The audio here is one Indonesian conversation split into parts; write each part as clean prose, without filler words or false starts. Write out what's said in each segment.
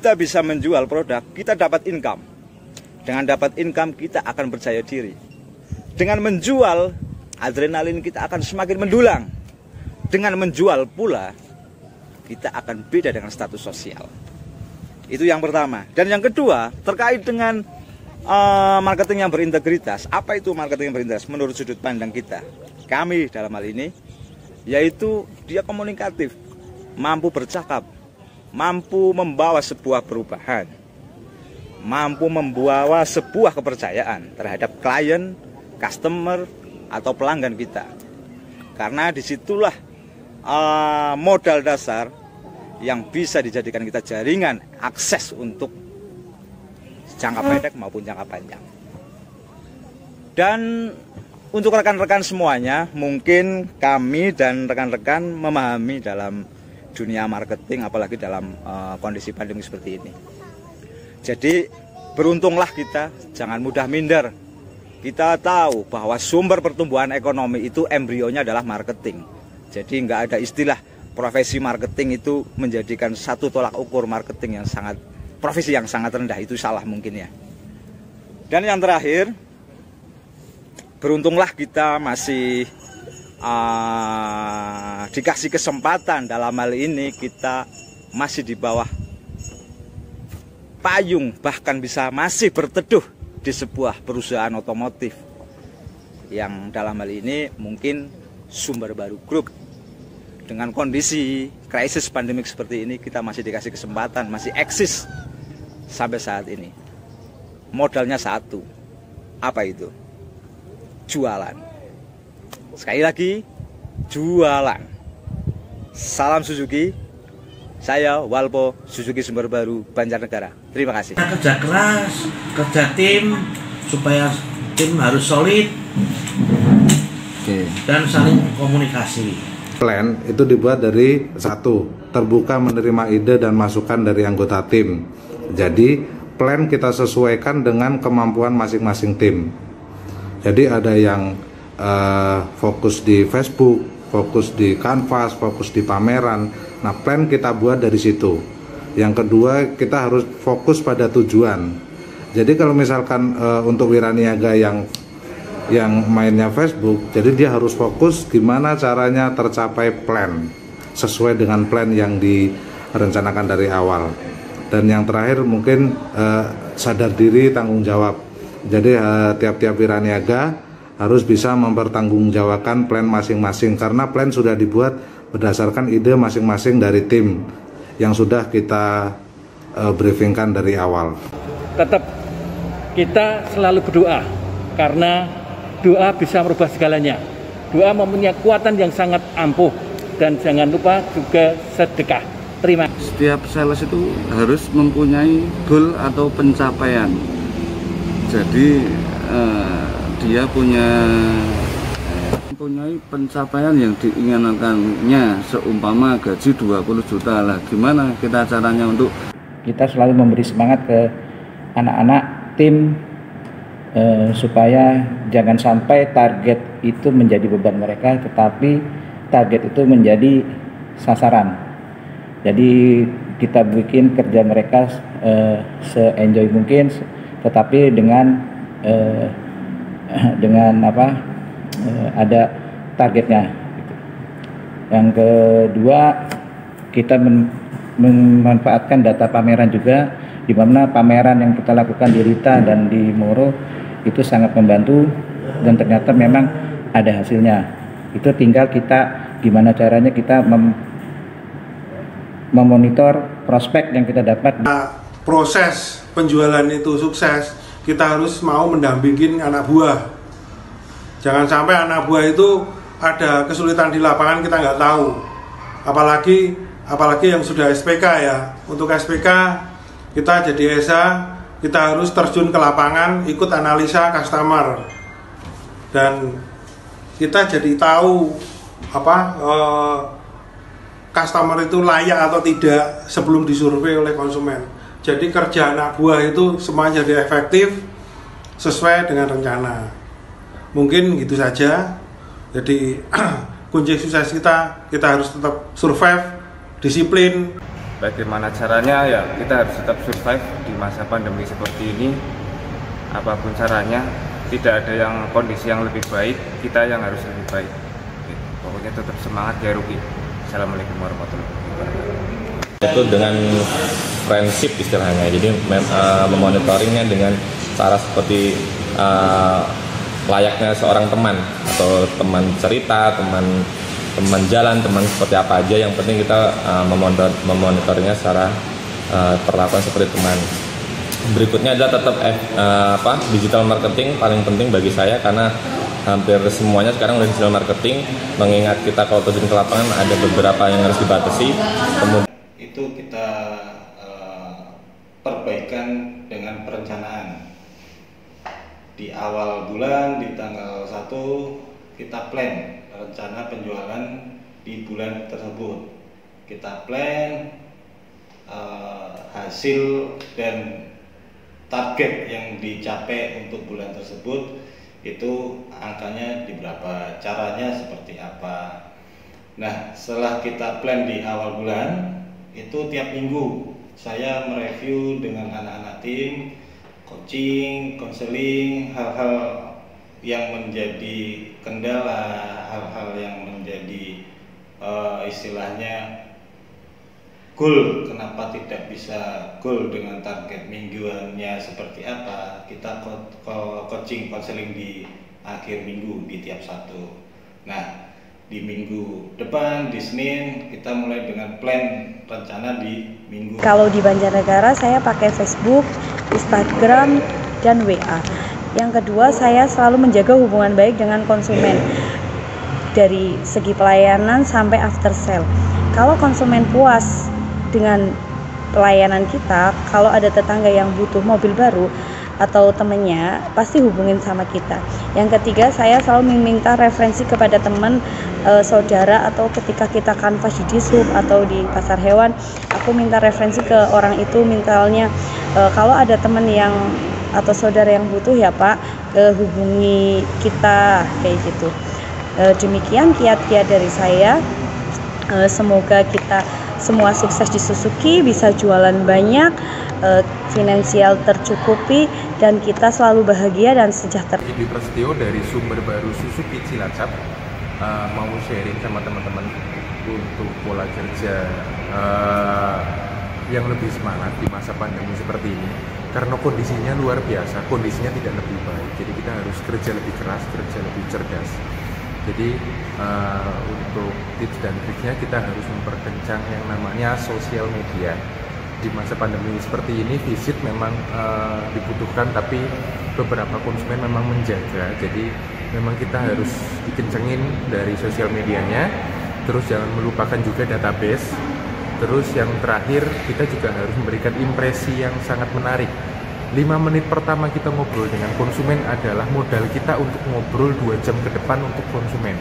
kita bisa menjual produk, kita dapat income. Dengan dapat income, kita akan percaya diri. Dengan menjual, adrenalin kita akan semakin mendulang. Dengan menjual pula, kita akan beda dengan status sosial. Itu yang pertama. Dan yang kedua, terkait dengan marketing yang berintegritas. Apa itu marketing yang berintegritas? Menurut sudut pandang kita, kami dalam hal ini, yaitu dia komunikatif, mampu bercakap, mampu membawa sebuah perubahan, mampu membawa sebuah kepercayaan terhadap klien, customer, atau pelanggan kita. Karena disitulah modal dasar yang bisa dijadikan kita jaringan akses untuk jangka pendek maupun jangka panjang. Dan untuk rekan-rekan semuanya, mungkin kami dan rekan-rekan memahami dalam dunia marketing, apalagi dalam kondisi pandemi seperti ini. Jadi beruntunglah kita, jangan mudah minder. Kita tahu bahwa sumber pertumbuhan ekonomi itu embrionya adalah marketing. Jadi nggak ada istilah profesi marketing itu menjadikan satu tolak ukur marketing yang sangat, profesi yang sangat rendah, itu salah mungkin ya. Dan yang terakhir, beruntunglah kita masih dikasih kesempatan dalam hal ini, kita masih di bawah payung, bahkan bisa masih berteduh di sebuah perusahaan otomotif yang dalam hal ini mungkin Sumber Baru Group. Dengan kondisi krisis pandemik seperti ini, kita masih dikasih kesempatan, masih eksis sampai saat ini. Modalnya satu, apa itu? Jualan. Sekali lagi, jualan. Salam Suzuki. Saya Walpo Suzuki Sumber Baru Banjarnegara. Terima kasih. Kerja keras, kerja tim, supaya tim harus solid. Dan saling komunikasi. Plan itu dibuat dari satu, terbuka menerima ide dan masukan dari anggota tim. Jadi plan kita sesuaikan dengan kemampuan masing-masing tim. Jadi ada yang fokus di Facebook, fokus di kanvas, fokus di pameran. Nah, plan kita buat dari situ. Yang kedua, kita harus fokus pada tujuan. Jadi kalau misalkan untuk wiraniaga yang mainnya Facebook, jadi dia harus fokus gimana caranya tercapai plan sesuai dengan plan yang direncanakan dari awal. Dan yang terakhir mungkin sadar diri, tanggung jawab. Jadi tiap-tiap wiraniaga harus bisa mempertanggungjawabkan plan masing-masing, karena plan sudah dibuat berdasarkan ide masing-masing dari tim yang sudah kita briefingkan dari awal. Tetap kita selalu berdoa, karena doa bisa merubah segalanya. Doa mempunyai kekuatan yang sangat ampuh, dan jangan lupa juga sedekah. Terima. Setiap sales itu harus mempunyai goal atau pencapaian. Jadi dia mempunyai pencapaian yang diinginkannya, seumpama gaji 20 juta lah. Gimana kita caranya untuk kita selalu memberi semangat ke anak-anak tim supaya jangan sampai target itu menjadi beban mereka, tetapi target itu menjadi sasaran. Jadi kita bikin kerja mereka se-enjoy mungkin, tetapi dengan ada targetnya. Yang kedua, kita memanfaatkan data pameran juga, di mana pameran yang kita lakukan di Rita dan di Moro itu sangat membantu, dan ternyata memang ada hasilnya. Itu tinggal kita gimana caranya kita memonitor prospek yang kita dapat. Proses penjualan itu sukses, kita harus mau mendampingin anak buah. Jangan sampai anak buah itu ada kesulitan di lapangan, kita nggak tahu. Apalagi yang sudah SPK ya. Untuk SPK kita jadi ESA, kita harus terjun ke lapangan, ikut analisa customer, dan kita jadi tahu customer itu layak atau tidak sebelum disurvei oleh konsumen. Jadi kerja anak buah itu semuanya jadi efektif sesuai dengan rencana. Mungkin gitu saja. Jadi kunci sukses kita harus tetap survive, disiplin. bagaimana caranya ya kita harus tetap survive di masa pandemi seperti ini. Apapun caranya, tidak ada yang kondisi yang lebih baik, kita yang harus lebih baik. Pokoknya tetap semangat ya Ruki. Assalamualaikum warahmatullahi wabarakatuh. Itu dengan friendship istilahnya, jadi memonitoringnya dengan cara seperti layaknya seorang teman atau teman cerita, teman jalan, teman seperti apa aja. Yang penting kita memonitornya secara perlakuan seperti teman. Berikutnya adalah tetap digital marketing paling penting bagi saya, karena hampir semuanya sekarang udah digital marketing. Mengingat kita kalau terjun ke lapangan ada beberapa yang harus dibatasi. Kemudian itu kita perbaikan dengan perencanaan. Di awal bulan, di tanggal 1 kita plan rencana penjualan di bulan tersebut. Kita plan hasil dan target yang dicapai untuk bulan tersebut itu angkanya di berapa, caranya seperti apa. Nah, setelah kita plan di awal bulan, itu tiap minggu saya mereview dengan anak-anak tim, coaching, konseling, hal-hal yang menjadi kendala, hal-hal yang menjadi istilahnya goal, kenapa tidak bisa goal dengan target mingguannya seperti apa, kita coaching, konseling di akhir minggu di tiap satu. Nah, di minggu depan, di Senin, kita mulai dengan plan rencana di minggu. Kalau di Banjarnegara saya pakai Facebook, Instagram, dan WA. Yang kedua, saya selalu menjaga hubungan baik dengan konsumen dari segi pelayanan sampai after sale. Kalau konsumen puas dengan pelayanan kita, kalau ada tetangga yang butuh mobil baru atau temennya, pasti hubungin sama kita. Yang ketiga, saya selalu meminta referensi kepada teman, saudara, atau ketika kita kanvas di dishub atau di pasar hewan, aku minta referensi ke orang itu. Misalnya kalau ada teman yang atau saudara yang butuh, ya Pak, hubungi kita, kayak gitu. Demikian kiat-kiat dari saya. Semoga kita semua sukses di Suzuki, bisa jualan banyak, finansial tercukupi, dan kita selalu bahagia dan sejahtera. Dwi Prasetyo dari sumber baru Suzuki Cilacap mau sharing sama teman-teman untuk pola kerja yang lebih semangat di masa pandemi seperti ini, karena kondisinya luar biasa, kondisinya tidak lebih baik, jadi kita harus kerja lebih keras, kerja lebih cerdas. Jadi untuk tips dan triknya kita harus memperkencang yang namanya sosial media. Di masa pandemi seperti ini visit memang dibutuhkan, tapi beberapa konsumen memang menjaga. Jadi memang kita harus dikencengin dari sosial medianya. Terus jangan melupakan juga database. Terus yang terakhir, kita juga harus memberikan impresi yang sangat menarik. 5 menit pertama kita ngobrol dengan konsumen adalah modal kita untuk ngobrol 2 jam ke depan untuk konsumen.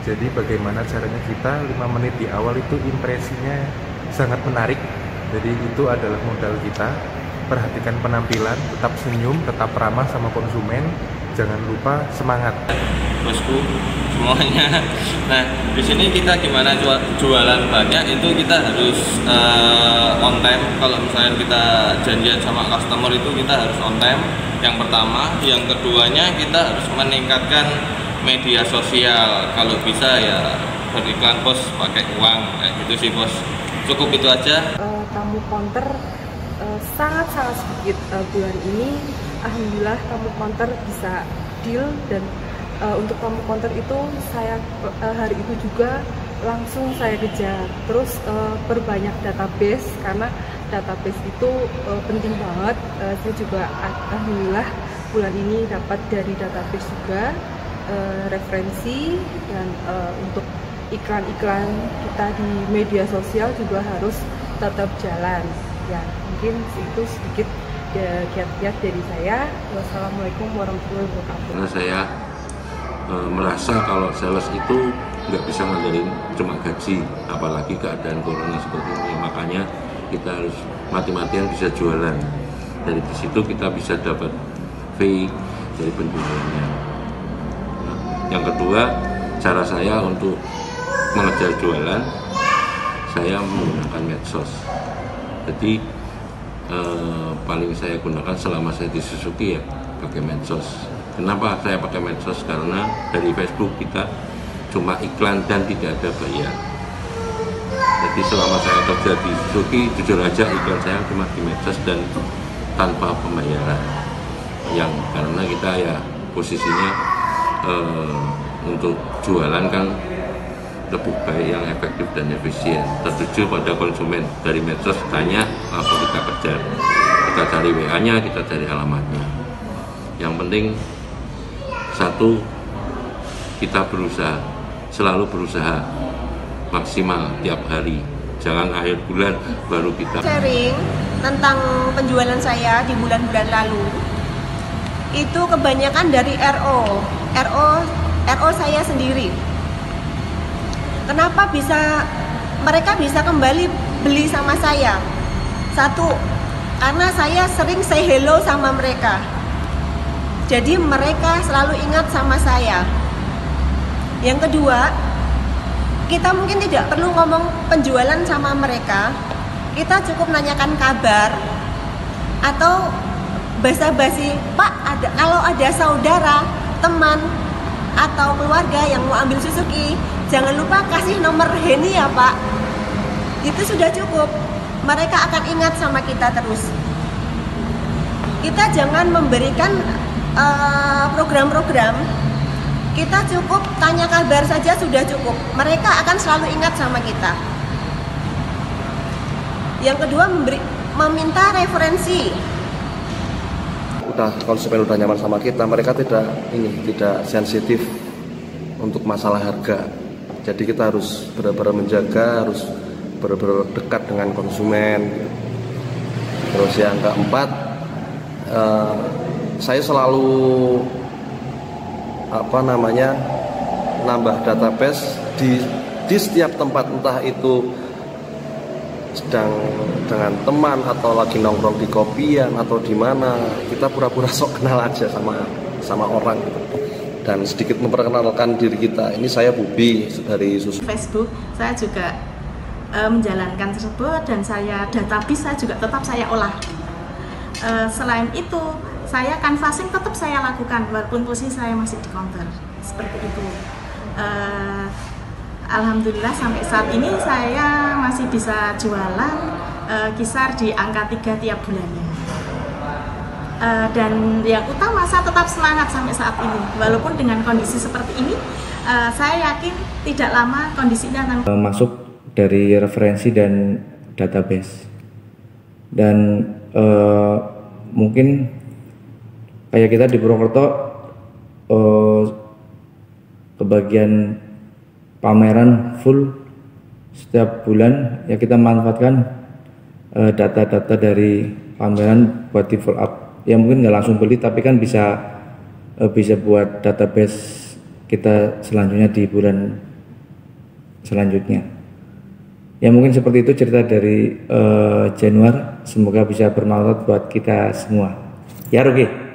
Jadi bagaimana caranya kita 5 menit di awal itu impresinya sangat menarik. Jadi itu adalah modal kita. Perhatikan penampilan, tetap senyum, tetap ramah sama konsumen. Jangan lupa semangat. Bosku semuanya. Nah, di sini kita gimana jualan banyak itu kita harus on time. Kalau misalnya kita janjian sama customer itu kita harus on time. Yang pertama, yang keduanya kita harus meningkatkan media sosial. Kalau bisa ya beriklan pos pakai uang kayak gitu sih bos. Cukup itu aja. Tamu counter sangat-sangat sedikit bulan ini. Alhamdulillah tamu counter bisa deal, dan untuk tamu counter itu saya hari itu juga langsung saya kejar. Terus perbanyak database, karena database itu penting banget. Saya juga alhamdulillah bulan ini dapat dari database juga referensi, dan untuk iklan-iklan kita di media sosial juga harus tetap jalan. Ya, mungkin itu sedikit kiat-kiat dari saya. Wassalamualaikum warahmatullahi wabarakatuh. Karena saya merasa kalau sales itu nggak bisa ngandelin cuma gaji, apalagi keadaan corona seperti ini. Makanya kita harus mati-matian bisa jualan. Dari situ kita bisa dapat fee dari penjualannya. Yang kedua, cara saya untuk mengejar jualan, saya menggunakan medsos. Jadi paling saya gunakan selama saya di Suzuki ya pakai medsos. Kenapa saya pakai medsos? Karena dari Facebook kita cuma iklan dan tidak ada bayar. Jadi selama saya kerja di Suzuki, jujur aja iklan saya cuma di medsos dan tanpa pembayaran. Yang karena kita ya posisinya untuk jualan kan lebih baik yang efektif dan efisien, tertuju pada konsumen. Dari medsos tanya, langsung kita kejar, kita cari WA-nya, kita cari alamatnya. Yang penting satu, kita berusaha, selalu berusaha maksimal tiap hari, jangan akhir bulan baru kita sharing tentang penjualan saya di bulan-bulan lalu. Itu kebanyakan dari RO saya sendiri. Kenapa mereka bisa kembali beli sama saya? Satu, karena saya sering say hello sama mereka. Jadi mereka selalu ingat sama saya. Yang kedua, kita mungkin tidak perlu ngomong penjualan sama mereka. Kita cukup nanyakan kabar atau basa-basi, Pak, kalau ada saudara, teman, atau keluarga yang mau ambil Suzuki, jangan lupa kasih nomor Heni ya Pak. Itu sudah cukup. Mereka akan ingat sama kita terus. Kita jangan memberikan program-program. Kita cukup tanya kabar saja sudah cukup. Mereka akan selalu ingat sama kita. Yang kedua, meminta referensi. Konsumen udah nyaman sama kita, mereka tidak sensitif untuk masalah harga. Jadi kita harus benar-benar menjaga, harus benar-benar dekat dengan konsumen. Terus yang keempat, saya selalu nambah database di setiap tempat, entah itu sedang dengan teman atau lagi nongkrong di kopian atau di mana, kita pura-pura sok kenal aja sama orang gitu. Dan sedikit memperkenalkan diri kita. Ini saya Bubi dari Suzuki. Facebook saya juga menjalankan tersebut, dan database saya juga tetap saya olah. Selain itu, saya canvassing tetap saya lakukan walaupun posisi saya masih di counter seperti itu. Alhamdulillah sampai saat ini saya masih bisa jualan kisar di angka 3 tiap bulannya. Dan yang utama, saya tetap semangat sampai saat ini. Walaupun dengan kondisi seperti ini, saya yakin tidak lama kondisinya akan masuk dari referensi dan database. Dan mungkin kayak kita di Purwokerto, kebagian pameran full setiap bulan ya, kita manfaatkan data-data dari pameran buat di follow up. Ya mungkin nggak langsung beli, tapi kan bisa buat database kita selanjutnya di bulan selanjutnya. Ya mungkin seperti itu cerita dari Januar. Semoga bisa bermanfaat buat kita semua. Ya Ruki.